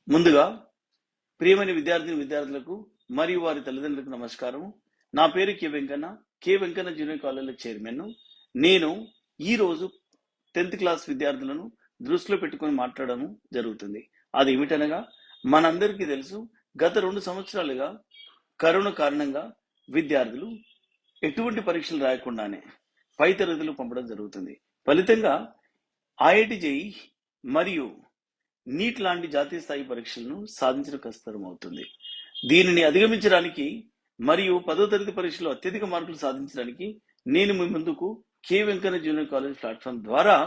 ముందుగా ప్రియమైన విద్యార్థులకు మరియు వారి తల్లిదండ్రులకు నమస్కారం. నా పేరు కె వెంకన్న జూనియర్ కాలేజీలో చైర్మన్. నేను ఈ రోజు 10th క్లాస్ విద్యార్థులను దృష్టిలో పెట్టుకొని మాట్లాడడం జరుగుతుంది. అది ఏమిటనగా, మనందరికీ తెలుసు, గత 2 సంవత్సరాలుగా కరోనా కారణంగా విద్యార్థులు ఎటువంటి పరీక్షలు రాయకుండానే పై తరగతులు పంపడం జరుగుతుంది. ఫలితంగా ఐఐటి జేఈ మరియు నీట్ లాంటి జాతీయ స్థాయి పరీక్షలను సాధించడం కష్టతరం అవుతుంది. దీనిని అధిగమించడానికి మరియు 10వ తరగతి పరీక్షలో అత్యధిక మార్కులు సాధించడానికి నేను మీ ముందుకు K Venkanna junior college platform ద్వారా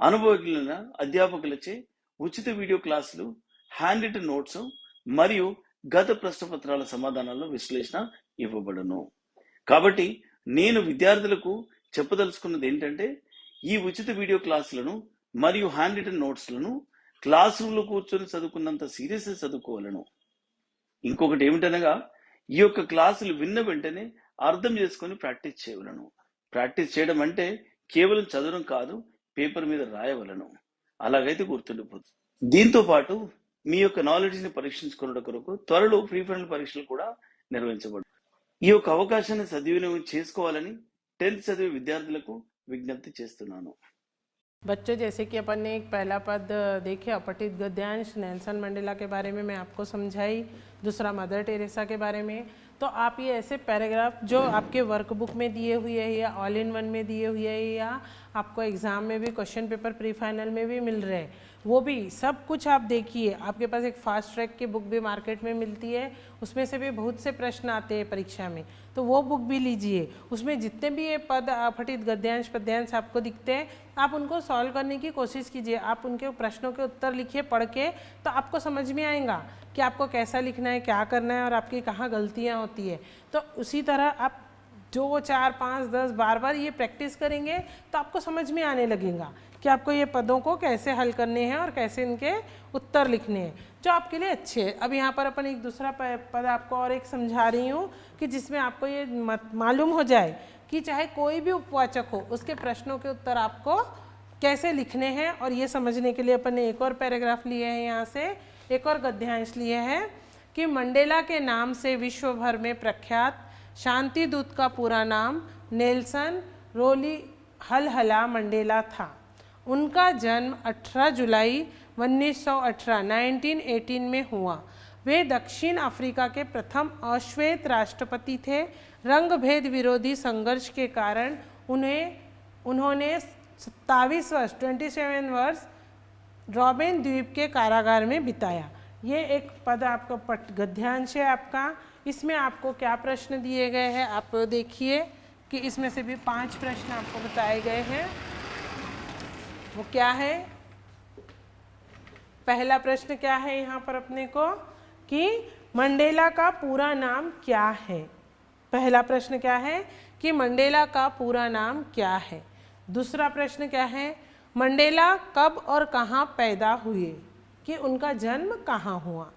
అనుభవజ్ఞులైన అధ్యాపకులచే ఉచిత వీడియో క్లాసులు, హ్యాండ్ రిటన్ నోట్స్ మరియు గత ప్రశ్నపత్రాల సమాధానాల విశ్లేషణ ఇవ్వబడును. కాబట్టి నేను విద్యార్థులకు చెప్పదలుచుకున్నది ఏంటంటే, ఈ ఉచిత వీడియో క్లాసులను మరియు హ్యాండ్ రిటన్ నోట్స్లను క్లాస్ రూమ్లో కూర్చొని చదువుకున్నంత సీరియస్గా చదువుకోవాలను. ఇంకొకటి ఏమిటనగా, ఈ యొక్క క్లాసులు విన్న వెంటనే అర్థం చేసుకొని ప్రాక్టీస్ చేయవలను. ప్రాక్టీస్ చేయడం అంటే కేవలం చదవడం కాదు, పేపర్ మీద రాయవలను. అలాగైతే గుర్తుండిపోతుంది. దీంతో పాటు మీ యొక్క నాలెడ్జ్ని పరీక్షించుకునే కొరకు త్వరలో ప్రీ ఫైనల్ పరీక్షలు కూడా నిర్వహించబడు. ఈ యొక్క అవకాశాన్ని సద్వినియోగం చేసుకోవాలని 10th చదివే విద్యార్థులకు విజ్ఞప్తి చేస్తున్నాను. बच्चों, जैसे कि अपन ने एक पहला पद देखे अपठित गद्यांश नेल्सन मंडेला के बारे में मैं आपको समझाई, दूसरा मदर टेरेसा के बारे में। तो आप ये ऐसे पैराग्राफ जो आपके वर्कबुक में दिए हुए है या ऑल इन वन में दिए हुए है या आपको एग्ज़ाम में भी क्वेश्चन पेपर प्री फाइनल में भी मिल रहे हैं, वो भी सब कुछ आप देखिए। आपके पास एक फास्ट ट्रैक की बुक भी मार्केट में मिलती है, उसमें से भी बहुत से प्रश्न आते हैं परीक्षा में, तो वो बुक भी लीजिए। उसमें जितने भी ये पद अपठित गद्यांश पद्यांश आपको दिखते हैं, आप उनको सॉल्व करने की कोशिश कीजिए। आप उनके प्रश्नों के उत्तर लिखिए पढ़ के, तो आपको समझ में आएगा कि आपको कैसा लिखना है, क्या करना है और आपकी कहाँ गलतियाँ होती है। तो उसी तरह आप जो 4, 5, 10 बार ये प्रैक्टिस करेंगे तो आपको समझ में आने लगेगा कि आपको ये पदों को कैसे हल करने हैं और कैसे इनके उत्तर लिखने हैं जो आपके लिए अच्छे हैं। अब यहाँ पर अपन एक दूसरा पद आपको और एक समझा रही हूँ कि जिसमें आपको ये मालूम हो जाए कि चाहे कोई भी उपवाचक हो, उसके प्रश्नों के उत्तर आपको कैसे लिखने हैं। और ये समझने के लिए अपन ने एक और पैराग्राफ लिए हैं, यहाँ से एक और गद्यांश लिए हैं कि मंडेला के नाम से विश्व भर में प्रख्यात शांति दूत का पूरा नाम नेल्सन रोली हलहला मंडेला था। उनका जन्म 18 जुलाई 1918 में हुआ। वे दक्षिण अफ्रीका के प्रथम अश्वेत राष्ट्रपति थे। रंग भेद विरोधी संघर्ष के कारण उन्होंने 27 वर्ष रॉबिन द्वीप के कारागार में बिताया। ये एक पद आपका गद्यांश है आपका। इसमें आपको क्या प्रश्न दिए गए हैं आप देखिए कि इसमें से भी 5 प्रश्न आपको बताए गए हैं। वो क्या है? पहला प्रश्न क्या है यहाँ पर अपने को कि मंडेला का पूरा नाम क्या है। पहला प्रश्न क्या है कि मंडेला का पूरा नाम क्या है। दूसरा प्रश्न क्या है, मंडेला कब और कहाँ पैदा हुए, कि उनका जन्म कहाँ हुआ।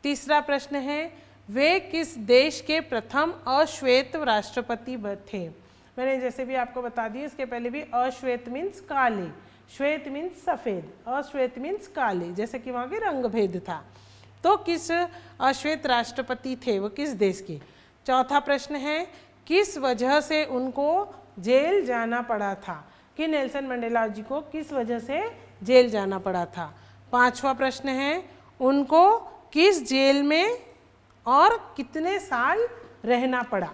तीसरा प्रश्न है, वे किस देश के प्रथम अश्वेत राष्ट्रपति थे। मैंने जैसे भी आपको बता दी, इसके पहले भी अश्वेत मीन्स काले, श्वेत मीन्स सफ़ेद, अश्वेत मीन्स काले, जैसे कि वहाँ के रंग भेद था। तो किस अश्वेत राष्ट्रपति थे, वो किस देश के। चौथा प्रश्न है, किस वजह से उनको जेल जाना पड़ा था, कि नेल्सन मंडेला जी को किस वजह से जेल जाना पड़ा था। पांचवा प्रश्न है, उनको किस जेल में और कितने साल रहना पड़ा।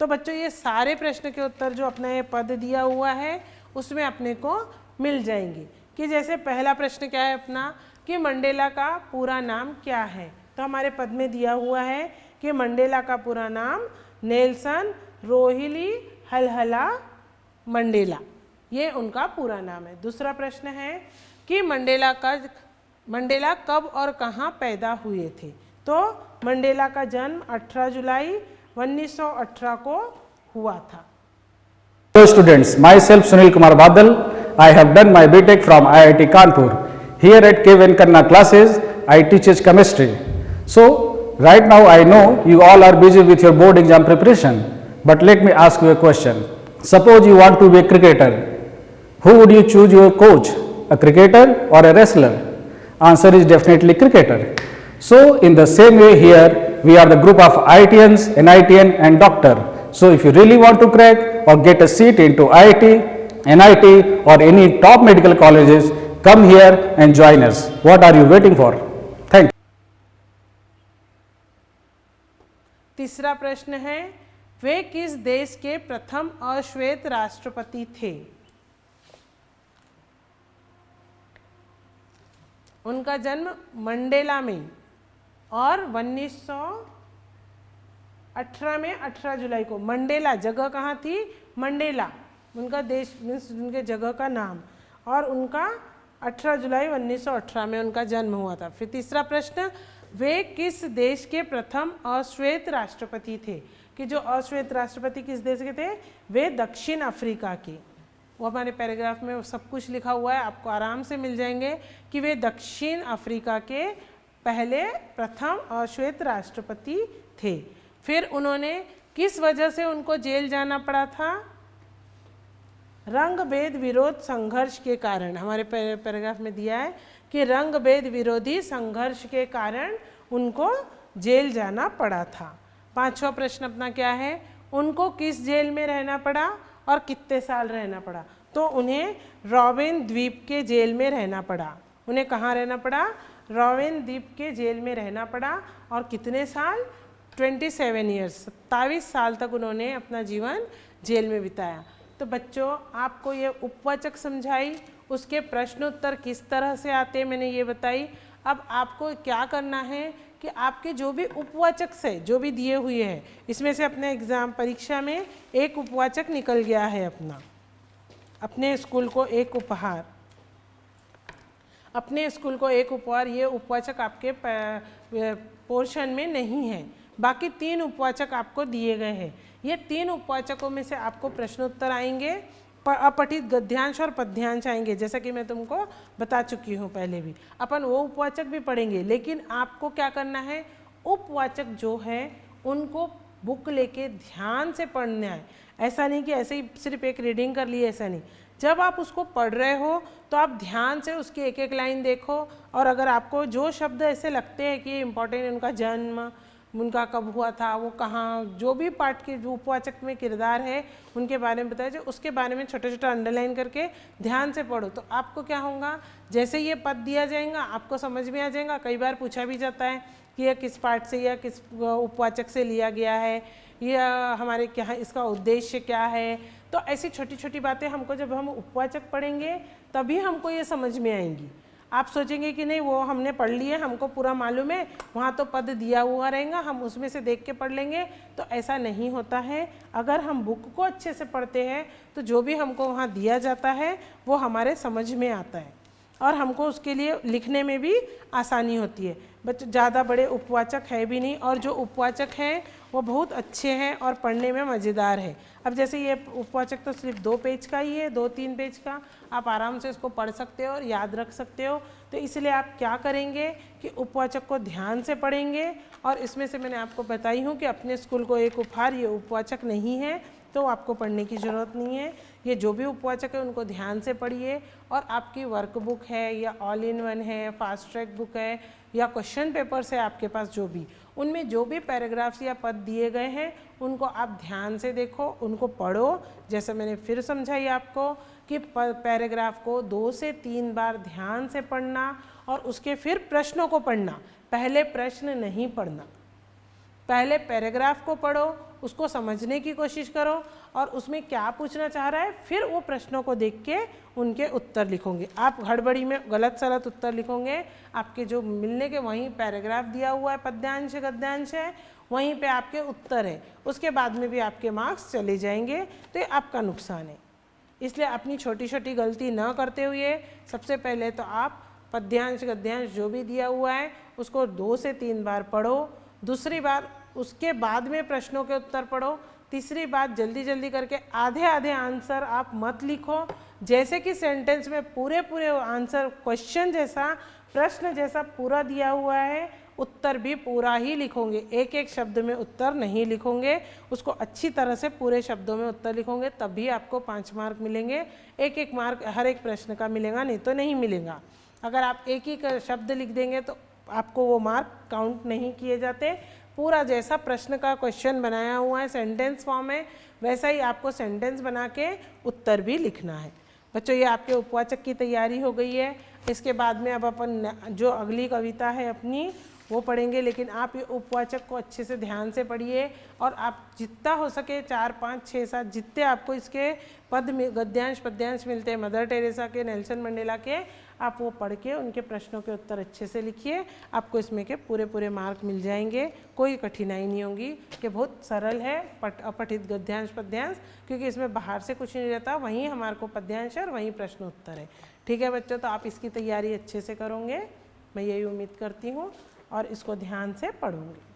तो बच्चों, ये सारे प्रश्न के उत्तर जो अपना ये पद दिया हुआ है उसमें अपने को मिल जाएंगे। कि जैसे पहला प्रश्न क्या है अपना कि मंडेला का पूरा नाम क्या है, तो हमारे पद में दिया हुआ है कि मंडेला का पूरा नाम नेल्सन रोहिली हलहला मंडेला, ये उनका पूरा नाम है। दूसरा प्रश्न है कि मंडेला कब और कहाँ पैदा हुए थे। तो मंडेला का जन्म 18 जुलाई 1918 को हुआ था। Hello students, myself Sunil Kumar Badal. I have done my BTech from IIT Kanpur. Here at K Venkanna classes, I teach chemistry. So right now I know you all are busy with your board exam preparation, but let me ask you a question. Suppose you want to be a cricketer. Who would you choose your coach, a cricketer or a wrestler? Answer is definitely cricketer. So in the same way here, we are the group of IITians, NITian and doctor. So if you really want to crack or get a seat into IIT, NIT or any top medical colleges, come here and join us. What are you waiting for? Thank you. तीसरा प्रश्न है, वे किस देश के प्रथम अश्वेत राष्ट्रपति थे? उनका जन्म मंडेला में और 1918 में 18 जुलाई को। मंडेला जगह कहाँ थी? मंडेला उनका देश मीन्स उनके जगह का नाम, और उनका 18 जुलाई 1918 में उनका जन्म हुआ था। फिर तीसरा प्रश्न, वे किस देश के प्रथम अश्वेत राष्ट्रपति थे? कि जो अश्वेत राष्ट्रपति किस देश के थे? वे दक्षिण अफ्रीका के। वो हमारे पैराग्राफ में सब कुछ लिखा हुआ है, आपको आराम से मिल जाएंगे कि वे दक्षिण अफ्रीका के पहले प्रथम अश्वेत राष्ट्रपति थे। फिर उन्होंने किस वजह से उनको जेल जाना पड़ा था? रंग भेद विरोध संघर्ष के कारण। हमारे पैराग्राफ में दिया है कि रंग भेद विरोधी संघर्ष के कारण उनको जेल जाना पड़ा था। पांचवा प्रश्न अपना क्या है? उनको किस जेल में रहना पड़ा और कितने साल रहना पड़ा? तो उन्हें रॉबिन द्वीप के जेल में रहना पड़ा। उन्हें कहाँ रहना पड़ा? रॉबिन द्वीप के जेल में रहना पड़ा। और कितने साल? 27 ईयर्स, 27 साल तक उन्होंने अपना जीवन जेल में बिताया। तो बच्चों, आपको ये उपवाचक समझाई, उसके प्रश्न उत्तर किस तरह से आते हैं मैंने ये बताई। अब आपको क्या करना है कि आपके जो भी उपवाचक से जो भी दिए हुए हैं, इसमें से अपने एग्जाम परीक्षा में एक उपवाचक निकल गया है अपना, अपने स्कूल को एक उपहार, अपने स्कूल को एक उपहार। ये उपवाचक आपके पोर्शन में नहीं है, बाकी 3 उपवाचक आपको दिए गए हैं। ये 3 उपवाचकों में से आपको प्रश्नोत्तर आएंगे, अपठित गद्यांश और पद्यांश आएंगे, जैसा कि मैं तुमको बता चुकी हूँ पहले भी। अपन वो उपवाचक भी पढ़ेंगे, लेकिन आपको क्या करना है, उपवाचक जो है उनको बुक लेके ध्यान से पढ़ना है। ऐसा नहीं कि ऐसे ही सिर्फ एक रीडिंग कर ली, ऐसा नहीं। जब आप उसको पढ़ रहे हो तो आप ध्यान से उसकी एक एक लाइन देखो, और अगर आपको जो शब्द ऐसे लगते हैं कि इम्पोर्टेंट है, उनका जन्म, उनका कब हुआ था, वो कहाँ, जो भी पार्ट के जो उपवाचक में किरदार है उनके बारे में बताया जाए, उसके बारे में छोटा छोटा अंडरलाइन करके ध्यान से पढ़ो। तो आपको क्या होगा, जैसे ये पद दिया जाएगा आपको समझ में आ जाएगा। कई बार पूछा भी जाता है कि यह किस पार्ट से या किस उपवाचक से लिया गया है, या हमारे क्या इसका उद्देश्य क्या है। तो ऐसी छोटी छोटी बातें हमको जब हम उपवाचक पढ़ेंगे तभी हमको ये समझ में आएंगी। आप सोचेंगे कि नहीं वो हमने पढ़ लिए, हमको पूरा मालूम है, वहाँ तो पद दिया हुआ रहेगा, हम उसमें से देख के पढ़ लेंगे। तो ऐसा नहीं होता है। अगर हम बुक को अच्छे से पढ़ते हैं तो जो भी हमको वहाँ दिया जाता है वो हमारे समझ में आता है, और हमको उसके लिए लिखने में भी आसानी होती है। बच्चों, ज़्यादा बड़े उपवाचक है भी नहीं, और जो उपवाचक हैं वो बहुत अच्छे हैं और पढ़ने में मज़ेदार है। अब जैसे ये उपवाचक तो सिर्फ 2 पेज का ही है, 2-3 पेज का, आप आराम से इसको पढ़ सकते हो और याद रख सकते हो। तो इसलिए आप क्या करेंगे कि उपवाचक को ध्यान से पढ़ेंगे। और इसमें से मैंने आपको बताई हूँ कि अपने स्कूल को एक उपहार, ये उपवाचक नहीं है, तो आपको पढ़ने की ज़रूरत नहीं है। ये जो भी उपवाचक है उनको ध्यान से पढ़िए। और आपकी वर्कबुक है या ऑल इन वन है, फास्ट ट्रैक बुक है, या क्वेश्चन पेपर्स है आपके पास, जो भी उनमें जो भी पैराग्राफ्स या पद दिए गए हैं उनको आप ध्यान से देखो, उनको पढ़ो। जैसे मैंने फिर समझाई आपको कि पैराग्राफ को 2 से 3 बार ध्यान से पढ़ना, और उसके फिर प्रश्नों को पढ़ना। पहले प्रश्न नहीं पढ़ना, पहले पैराग्राफ को पढ़ो, उसको समझने की कोशिश करो, और उसमें क्या पूछना चाह रहा है फिर वो प्रश्नों को देख के उनके उत्तर लिखोगे। आप हड़बड़ी में गलत सलत उत्तर लिखोगे, आपके जो मिलने के वहीं पैराग्राफ दिया हुआ है, पद्यांश गद्यांश है, वहीं पे आपके उत्तर है, उसके बाद में भी आपके मार्क्स चले जाएंगे। तो ये आपका नुकसान है। इसलिए अपनी छोटी छोटी गलती न करते हुए सबसे पहले तो आप पद्यांश गद्यांश जो भी दिया हुआ है उसको 2 से 3 बार पढ़ो। दूसरी बार उसके बाद में प्रश्नों के उत्तर पढ़ो। तीसरी बात, जल्दी जल्दी करके आधे आधे आंसर आप मत लिखो। जैसे कि सेंटेंस में पूरे पूरे आंसर क्वेश्चन जैसा, प्रश्न जैसा पूरा दिया हुआ है, उत्तर भी पूरा ही लिखोगे। एक एक शब्द में उत्तर नहीं लिखोगे, उसको अच्छी तरह से पूरे शब्दों में उत्तर लिखोगे, तभी आपको 5 मार्क मिलेंगे। एक एक मार्क हर एक प्रश्न का मिलेगा, नहीं तो नहीं मिलेगा। अगर आप एक ही शब्द लिख देंगे तो आपको वो मार्क काउंट नहीं किए जाते। पूरा जैसा प्रश्न का क्वेश्चन बनाया हुआ है सेंटेंस फॉर्म में, वैसा ही आपको सेंटेंस बना के उत्तर भी लिखना है। बच्चों ये आपके उपवाचक की तैयारी हो गई है। इसके बाद में अब अपन जो अगली कविता है अपनी वो पढ़ेंगे, लेकिन आप ये उपवाचक को अच्छे से ध्यान से पढ़िए और आप जितना हो सके 4, 5, 6, 7 जितने आपको इसके पद में गद्यांश पद्यांश मिलते हैं मदर टेरेसा के, नेल्सन मंडेला के, आप वो पढ़ के उनके प्रश्नों के उत्तर अच्छे से लिखिए। आपको इसमें के पूरे पूरे मार्क मिल जाएंगे, कोई कठिनाई नहीं होगी कि बहुत सरल है अपठित गद्यांश पद्यांश, क्योंकि इसमें बाहर से कुछ नहीं रहता, वहीं हमारे को पद्यांश और वहीं प्रश्न उत्तर है। ठीक है बच्चों, तो आप इसकी तैयारी अच्छे से करोगे, मैं यही उम्मीद करती हूँ और इसको ध्यान से पढ़ोगे।